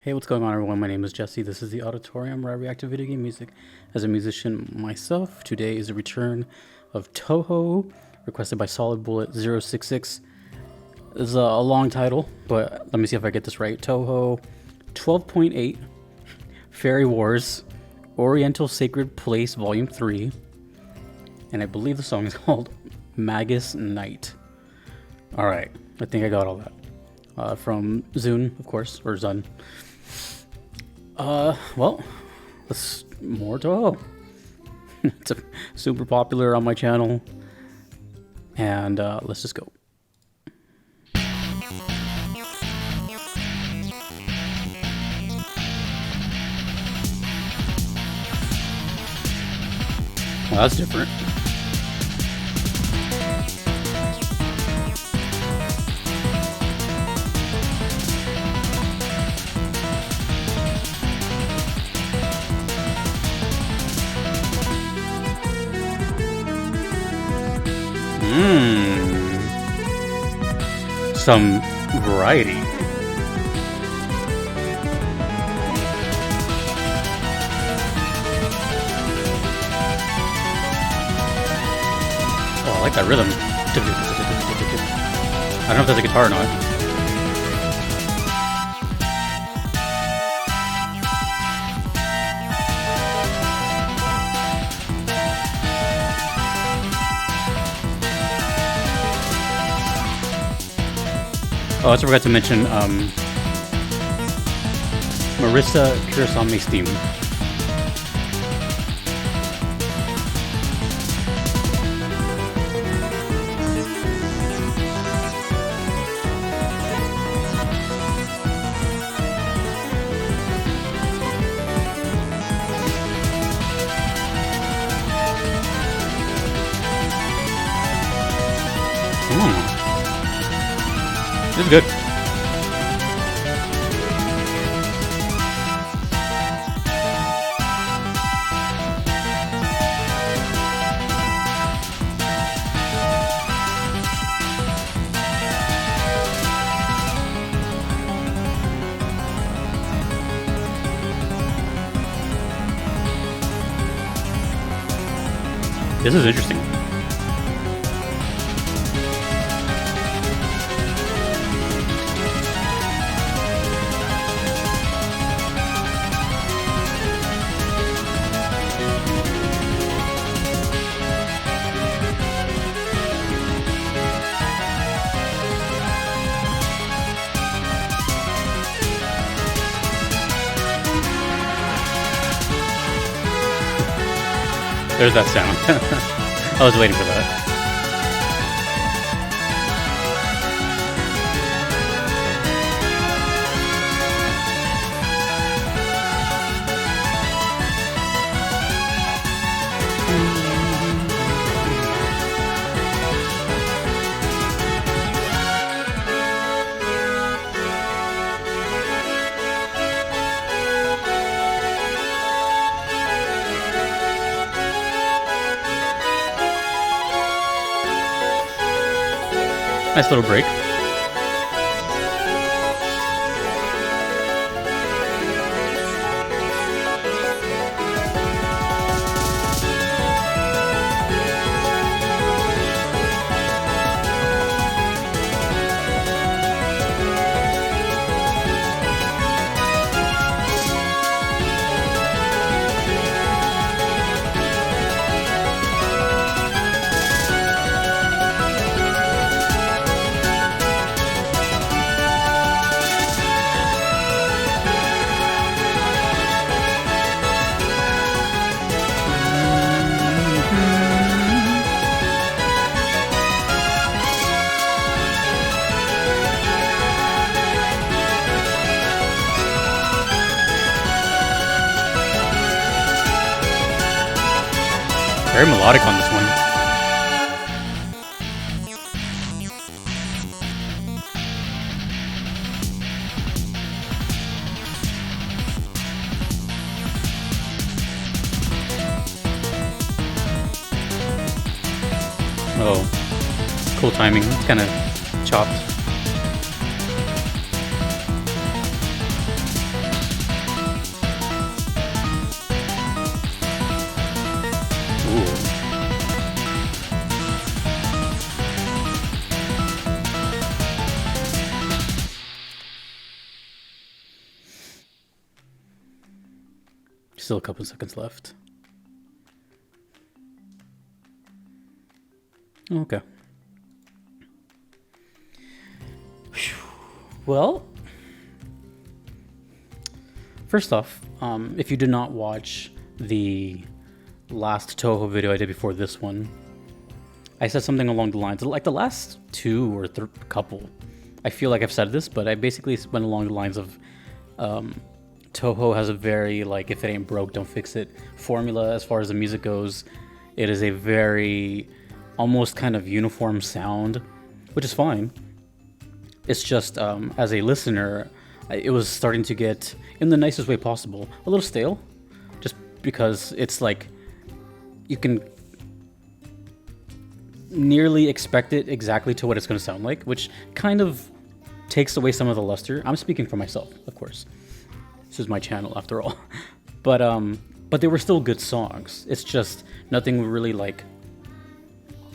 Hey, what's going on, everyone? My name is Jesse. This is the Auditorium where I react to video game music as a musician myself. Today is a return of Touhou, requested by Solid Bullet 066. This is a long title, but let me see if I get this right. Touhou 12.8, Fairy Wars, Oriental Sacred Place Volume 3, and I believe the song is called Magus Night. Alright, I think I got all that. From Zune, of course, or Zun. Well, let's more Touhou. It's super popular on my channel, and let's just go. Well, that's different. Some variety. Oh, I like that rhythm. I don't know if that's a guitar or not. Oh, I also forgot to mention Marissa Kurasame's theme. This is good. This is interesting. There's that sound. I was waiting for that. Nice little break. Very melodic on this one. Oh, cool timing. It's kind of chopped. Still a couple seconds left. Okay. Well, first off, if you did not watch the last Touhou video I did before this one, I said something along the lines, like the last two or couple, I feel like I've said this, but I basically went along the lines of Touhou has a very, like, if it ain't broke, don't fix it formula as far as the music goes. It is a very almost kind of uniform sound, which is fine. It's just, as a listener, it was starting to get, in the nicest way possible, a little stale, just because it's like, you can nearly expect it exactly to what it's going to sound like, which kind of takes away some of the luster. I'm speaking for myself, of course. This is my channel after all. But they were still good songs. It's just nothing really like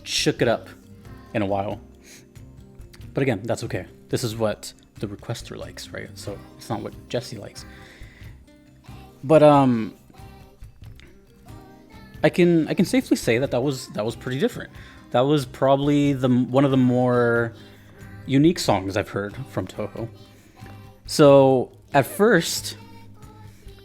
shook it up in a while. But again, that's okay. This is what the requester likes, right? So it's not what Jesse likes. But I can safely say that was pretty different. That was probably one of the more unique songs I've heard from Touhou. So at first,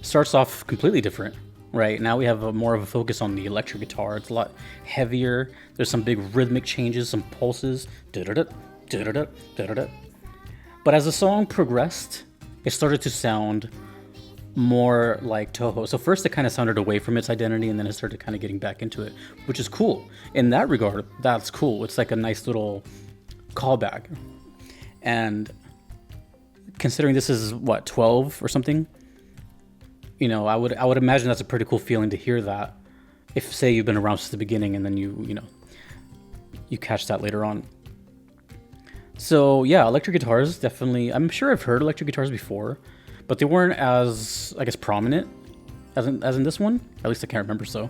starts off completely different, right? Now we have more of a focus on the electric guitar. It's a lot heavier. There's some big rhythmic changes, some pulses. Da-da-da, da-da-da, da-da-da. But as the song progressed, it started to sound more like Touhou. So first it kind of sounded away from its identity, and then it started kind of getting back into it, which is cool. In that regard, that's cool. It's like a nice little callback. And considering this is what, 12 or something, you know, I would imagine that's a pretty cool feeling to hear that. If, say, you've been around since the beginning and then you catch that later on. So yeah, electric guitars, definitely. I'm sure I've heard electric guitars before, but they weren't as, I guess, prominent as in this one. At least I can't remember. So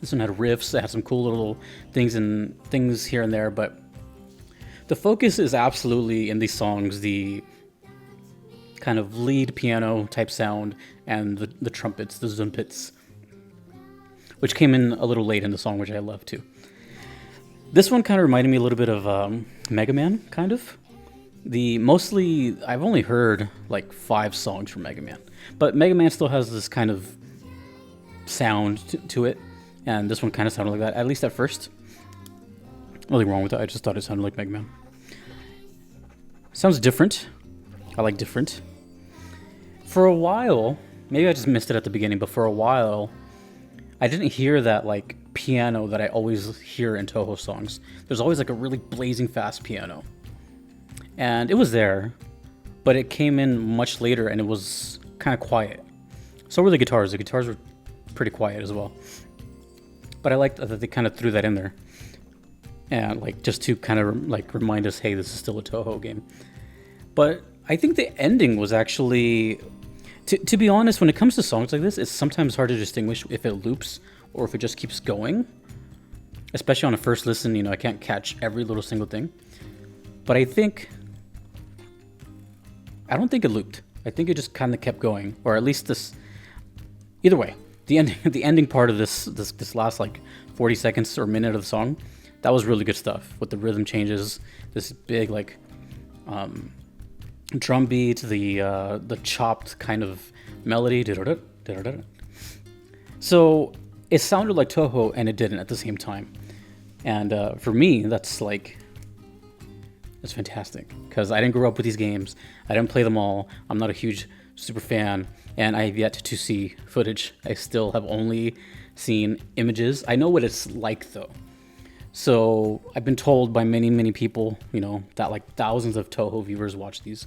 this one had riffs. It had some cool little things here and there, but the focus is absolutely in these songs the kind of lead piano type sound and the trumpets, the zumpits, which came in a little late in the song, which I love too. This one kind of reminded me a little bit of Mega Man, kind of. Mostly, I've only heard like 5 songs from Mega Man, but Mega Man still has this kind of sound to it, and this one kind of sounded like that, at least at first. Nothing wrong with that, I just thought it sounded like Mega Man. Sounds different. I like different. For a while, maybe I just missed it at the beginning, but for a while, I didn't hear that like piano that I always hear in Touhou songs. There's always like a really blazing fast piano. And it was there, but it came in much later and it was kind of quiet. So were the guitars. The guitars were pretty quiet as well. But I liked that they kind of threw that in there. And like just to kind of like remind us, hey, this is still a Touhou game. But I think the ending was actually, to be honest, when it comes to songs like this, it's sometimes hard to distinguish if it loops or if it just keeps going. Especially on a first listen, you know, I can't catch every little single thing. But I don't think it looped. I think it just kind of kept going, or at least this. Either way, the ending part of this last like 40 seconds or minute of the song, that was really good stuff with the rhythm changes, this big like drum beat, the chopped kind of melody. So it sounded like Touhou and it didn't at the same time. And for me, that's fantastic because I didn't grow up with these games. I didn't play them all. I'm not a huge super fan, and I have yet to see footage. I still have only seen images. I know what it's like though. So I've been told by many people, you know, that like thousands of Touhou viewers watch these,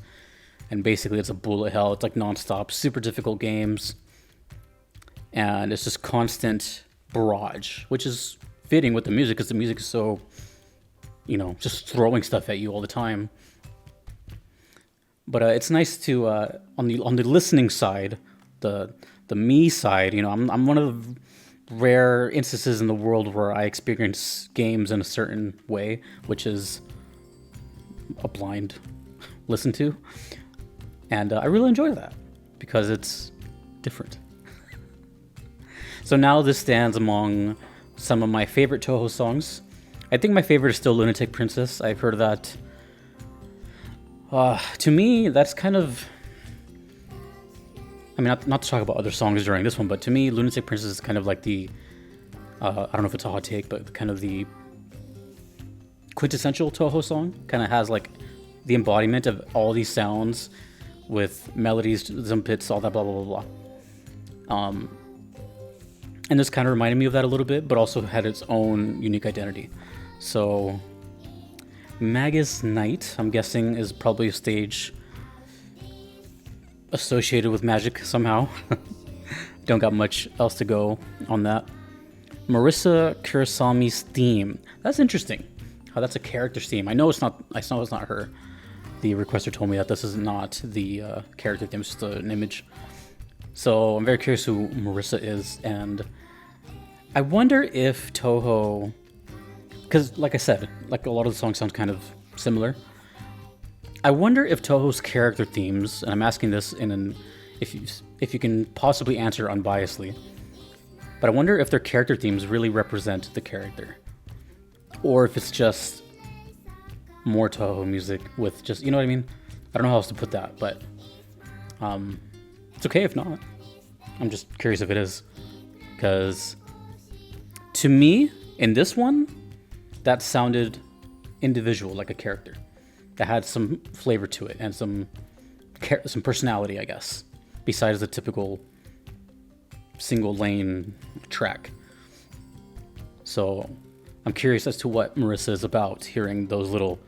and basically it's a bullet hell. It's like nonstop, super difficult games, and it's just constant barrage, which is fitting with the music because the music is so, you know, just throwing stuff at you all the time. But it's nice to on the listening side, the me side. You know, I'm one of the rare instances in the world where I experience games in a certain way, which is a blind listen to, and I really enjoy that because it's different. So now this stands among some of my favorite Touhou songs. I think my favorite is still Lunatic Princess. I've heard that. To me, that's kind of... I mean, not to talk about other songs during this one, but to me, Lunatic Princess is kind of like the... I don't know if it's a hot take, but kind of the quintessential Touhou song. Kind of has like the embodiment of all these sounds with melodies, zumpits, all that blah, blah, blah, blah. And this kind of reminded me of that a little bit, but also had its own unique identity. So, Magus Night, I'm guessing, is probably a stage associated with magic somehow. Don't got much else to go on that. Marissa Kurosami's theme. That's interesting. How that's a character's theme. I know it's not her. The requester told me that this is not the character theme, it's just an image. So I'm very curious who Marissa is, and I wonder if Touhou, because like I said, like a lot of the songs sound kind of similar. I wonder if Touhou's character themes, and I'm asking this if you can possibly answer unbiasedly, but I wonder if their character themes really represent the character, or if it's just more Touhou music with just, you know what I mean? I don't know how else to put that, but it's okay if not. I'm just curious if it is, because to me, in this one, that sounded individual, like a character that had some flavor to it and some personality, I guess, besides the typical single lane track. So I'm curious as to what Marissa is about, hearing those little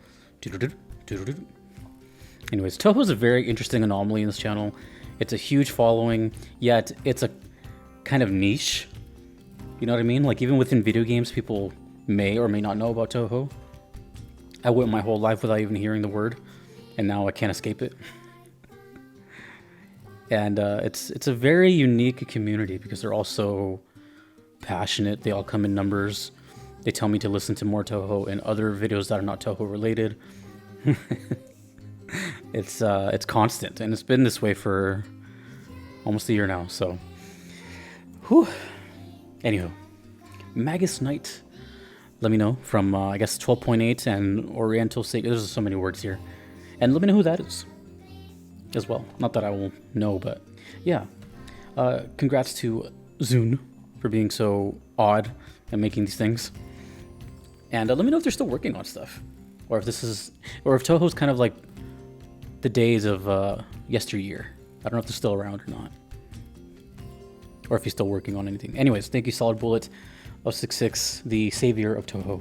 anyways. Touhou is a very interesting anomaly in this channel. It's a huge following, yet it's a kind of niche. You know what I mean? Like, even within video games, people may or may not know about Touhou. I went my whole life without even hearing the word, and now I can't escape it. And it's a very unique community because they're all so passionate. They all come in numbers. They tell me to listen to more Touhou and other videos that are not Touhou related. It's constant, and it's been this way for almost a year now. So, whew. Anywho, Magus Night. Let me know from I guess 12.8 and Oriental State. There's so many words here, and let me know who that is as well. Not that I will know, but yeah. Congrats to Zune for being so odd and making these things. And let me know if they're still working on stuff, or if Touhou's kind of like the days of yesteryear. I don't know if they're still around or not, or if he's still working on anything. Anyways, thank you, Solid Bullet of 66, the savior of Touhou.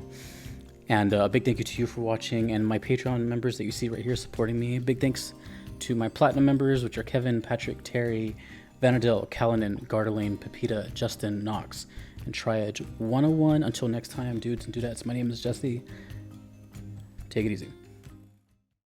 And a big thank you to you for watching, and my Patreon members that you see right here supporting me. Big thanks to my Platinum members, which are Kevin, Patrick, Terry, Vanadil, Callanan, Gardelane, Pepita, Justin, Knox, and Triad 101. Until next time, dudes and dudettes, my name is Jesse. Take it easy.